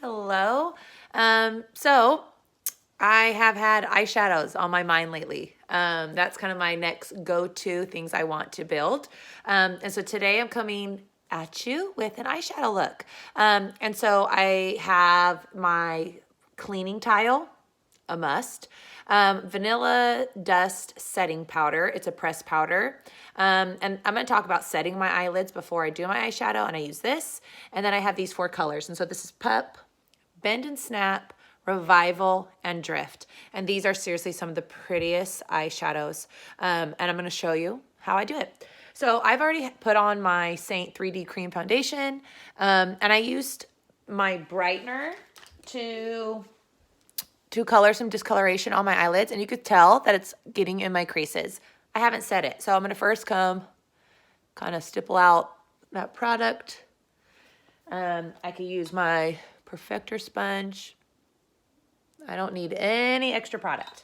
Hello. So I have had eyeshadows on my mind lately. That's kind of my next go-to things I want to build. And so today I'm coming at you with an eyeshadow look. And so I have my cleaning tile, a must. Vanilla dust setting powder. It's a pressed powder. And I'm going to talk about setting my eyelids before I do my eyeshadow, and I use this. And then I have these 4 colors. And so this is Pup, Bend and Snap, Revival, and Drift. And these are seriously some of the prettiest eyeshadows. And I'm going to show you how I do it. So I've already put on my Seint 3D Cream Foundation. And I used my brightener to color some discoloration on my eyelids, and you could tell that it's getting in my creases. I haven't set it, so I'm gonna first come kind of stipple out that product. I could use my perfector sponge. I don't need any extra product.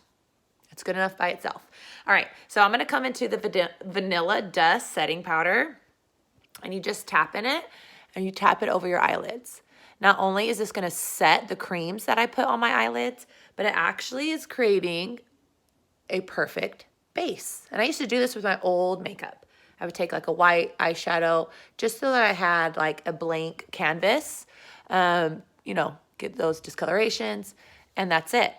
It's good enough by itself. All right, so I'm gonna come into the vanilla dust setting powder, and you just tap in it, and you tap it over your eyelids. Not only is this gonna set the creams that I put on my eyelids, but it actually is creating a perfect base. And I used to do this with my old makeup. I would take like a white eyeshadow just so that I had like a blank canvas, get those discolorations, and that's it.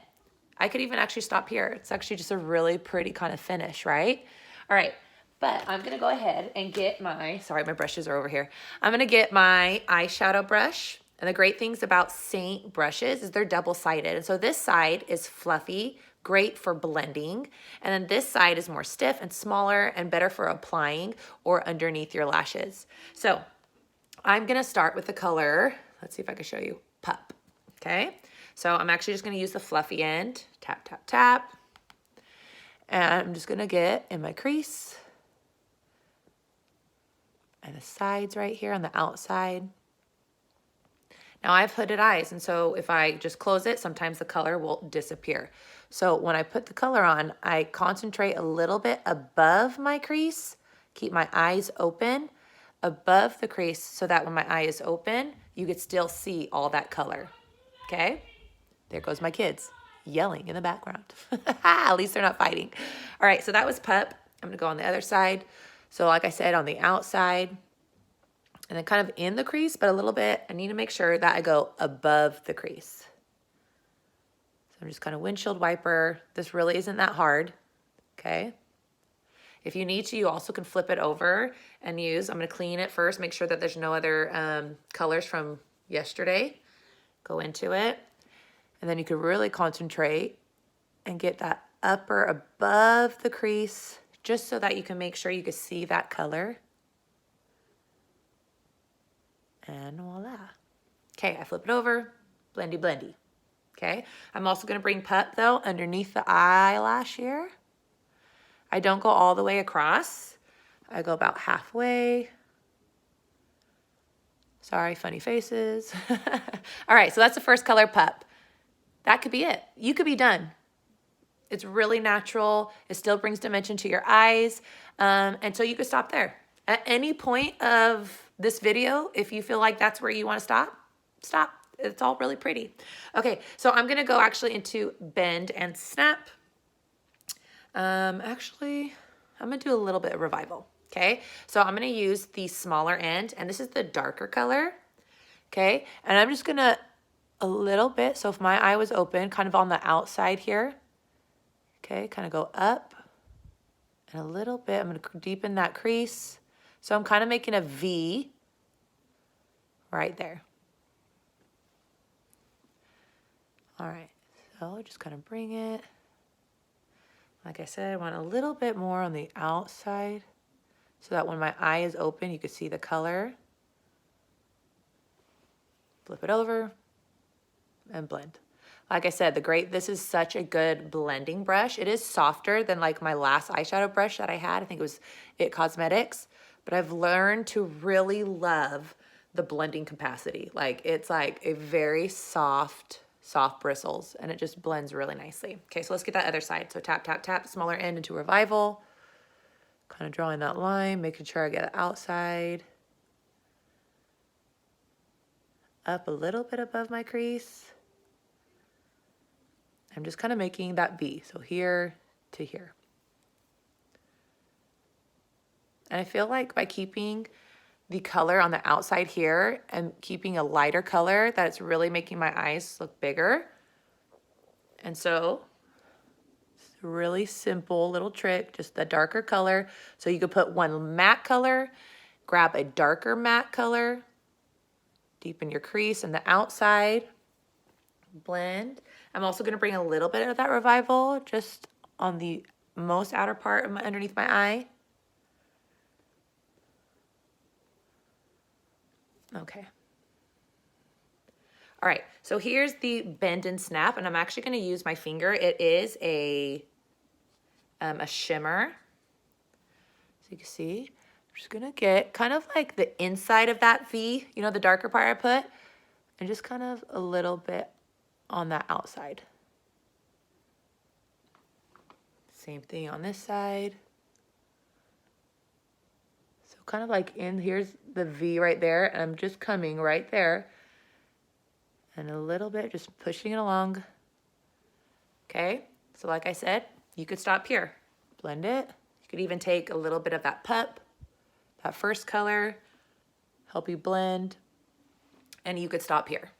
I could even actually stop here. It's actually just a really pretty kind of finish, right? All right. But I'm gonna go ahead and get my brushes are over here. I'm gonna get my eyeshadow brush. And the great things about Seint brushes is they're double-sided. And so this side is fluffy, great for blending. And then this side is more stiff and smaller and better for applying or underneath your lashes. So I'm gonna start with the color, let's see if I can show you, Pup, okay? So I'm actually just gonna use the fluffy end, tap, tap, tap. And I'm just gonna get in my crease and the sides right here on the outside. Now I have hooded eyes, and so if I just close it, sometimes the color will disappear. So when I put the color on, I concentrate a little bit above my crease, keep my eyes open above the crease so that when my eye is open, you could still see all that color, okay? There goes my kids yelling in the background. At least they're not fighting. All right, so that was Pup. I'm gonna go on the other side. So like I said, on the outside, and then kind of in the crease, but a little bit, I need to make sure that I go above the crease. So I'm just kind of windshield wiper. This really isn't that hard, okay? If you need to, you also can flip it over and use, I'm gonna clean it first, make sure that there's no other colors from yesterday. Go into it, and then you can really concentrate and get that upper above the crease, just so that you can make sure you can see that color. And voila. Okay, I flip it over, blendy, blendy. Okay, I'm also gonna bring Pup though underneath the eyelash here. I don't go all the way across. I go about halfway. Sorry, funny faces. All right, so that's the first color, Pup. That could be it. You could be done. It's really natural. It still brings dimension to your eyes. And so you could stop there. At any point of this video, if you feel like that's where you want to stop, stop. It's all really pretty. Okay, so I'm gonna go actually into Bend and Snap. Actually, I'm gonna do a little bit of Revival, okay? So I'm gonna use the smaller end, and this is the darker color, okay? And I'm just gonna, a little bit, so if my eye was open, kind of on the outside here, okay, kind of go up, and a little bit, I'm gonna deepen that crease. So I'm kind of making a V right there. All right, so just kind of bring it. Like I said, I want a little bit more on the outside so that when my eye is open, you can see the color. Flip it over and blend. Like I said, this is such a good blending brush. It is softer than like my last eyeshadow brush that I had. I think it was It Cosmetics. But I've learned to really love the blending capacity. Like it's like a very soft bristles, and it just blends really nicely. Okay, so let's get that other side. So tap, tap, tap, smaller end into Revival. Kind of drawing that line, making sure I get it outside. up a little bit above my crease. I'm just kind of making that V, so here to here. And I feel like by keeping the color on the outside here and keeping a lighter color, that it's really making my eyes look bigger. And so it's a really simple little trick, just the darker color. So you could put one matte color, grab a darker matte color, deepen your crease and the outside, blend. I'm also gonna bring a little bit of that Revival just on the most outer part of underneath my eye. Okay. All right, so here's the bend and snap, and I'm actually gonna use my finger. It is a shimmer. So you can see, I'm just gonna get kind of like the inside of that V, you know, the darker part I put, and just kind of a little bit on that outside. Same thing on this side. So kind of like here's the V right there, and I'm just coming right there and a little bit, just pushing it along. Okay, so like I said, you could stop here, blend it. You could even take a little bit of that pup, that first color, help you blend, and you could stop here.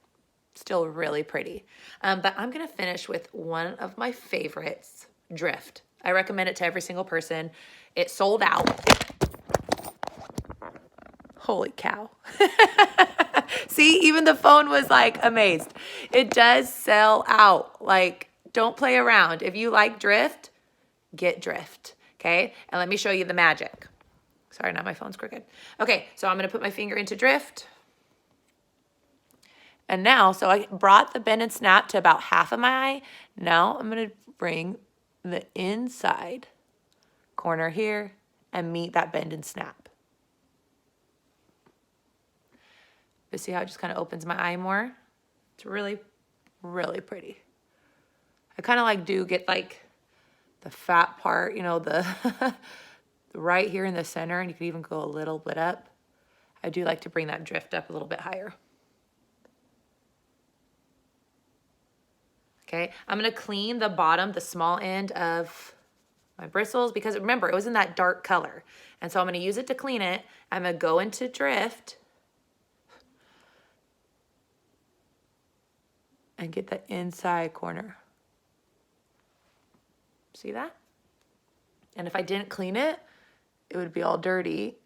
Still really pretty. But I'm gonna finish with one of my favorites, Drift. I recommend it to every single person. It sold out. Holy cow. See, even the phone was like amazed. It does sell out. Like, don't play around. If you like Drift, get Drift, okay? And let me show you the magic. Sorry, now my phone's crooked. Okay, so I'm gonna put my finger into Drift. And now, so I brought the bend and snap to about half of my eye. Now I'm gonna bring the inside corner here and meet that bend and snap. You see how it just kind of opens my eye more? It's really, really pretty. I kind of like do get like the fat part, you know, the right here in the center, and you could even go a little bit up. I do like to bring that drift up a little bit higher. Okay, I'm gonna clean the bottom, the small end of my bristles, because remember, it was in that dark color. And so I'm gonna use it to clean it. I'm gonna go into Drift and get the inside corner. See that? And if I didn't clean it, it would be all dirty,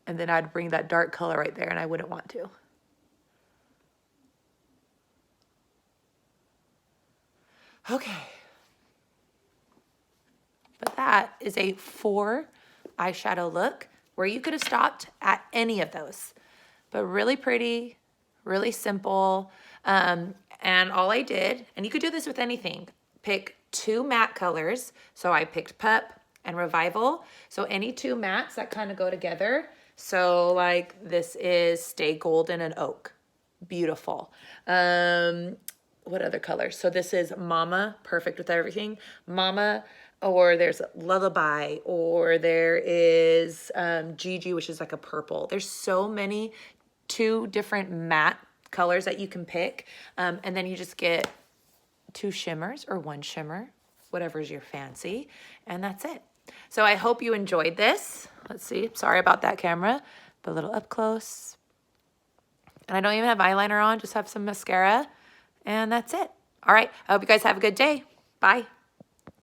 and then I'd bring that dark color right there, and I wouldn't want to. Okay. But that is a 4 eyeshadow look where you could have stopped at any of those. But really pretty, really simple. And all I did, and you could do this with anything, pick 2 matte colors. So I picked Pup and Revival. So any 2 mattes that kind of go together. So like this is Stay Golden and Oak. Beautiful. What other colors? So this is Mama, perfect with everything. Mama, or there's Lullaby, or there is Gigi, which is like a purple. There's so many 2 different matte colors that you can pick. And then you just get 2 shimmers or 1 shimmer, whatever's your fancy. And that's it. So I hope you enjoyed this. Let's see, sorry about that camera, but a little up close. And I don't even have eyeliner on, just have some mascara. And that's it. All right, I hope you guys have a good day. Bye.